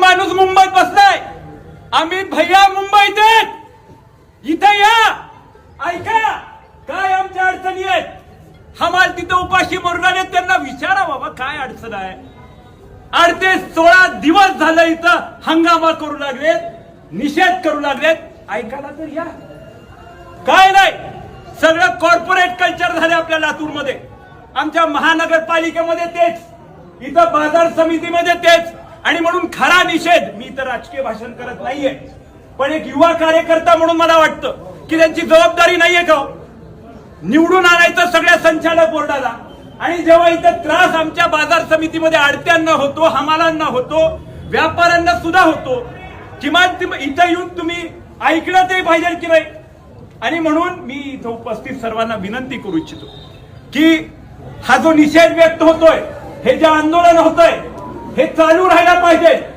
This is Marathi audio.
माणूस मुंबईत बसलाय, अमित भैया मुंबईत आहेत, इथे या, ऐका काय आमच्या अडचणी आहेत. हमाल तिथं उपाशी मरून आले, त्यांना विचारा बाबा काय अडचण आहे. 16 दिवस झालं इथं हंगामा करू लागलेत, निषेध करू लागलेत, ऐकायला तर या. काय नाही, सगळं कॉर्पोरेट कल्चर झाले आपल्या लातूरमध्ये, आमच्या महानगरपालिकेमध्ये तेच, इथं बाजार समितीमध्ये तेच. आणि म्हणून खरा निषेध, मी तर राजकीय भाषण करत नाहीये, पण एक युवा कार्यकर्ता म्हणून मला वाटतं की त्यांची जबाबदारी नाहीये का निवडून आणायचं सगळ्या संचालक बोर्डाला. आणि जेव्हा इथं त्रास आमच्या बाजार समितीमध्ये आडत्यांना होतो, हमालांना होतो, व्यापाऱ्यांना सुद्धा होतो, किमान इथं येऊन तुम्ही ऐकलं तरी पाहिजे की नाही. आणि म्हणून मी इथं उपस्थित सर्वांना विनंती करू इच्छितो की हा जो निषेध व्यक्त होतोय, हे जे आंदोलन होतंय, हे चालू राहायला पाहिजे.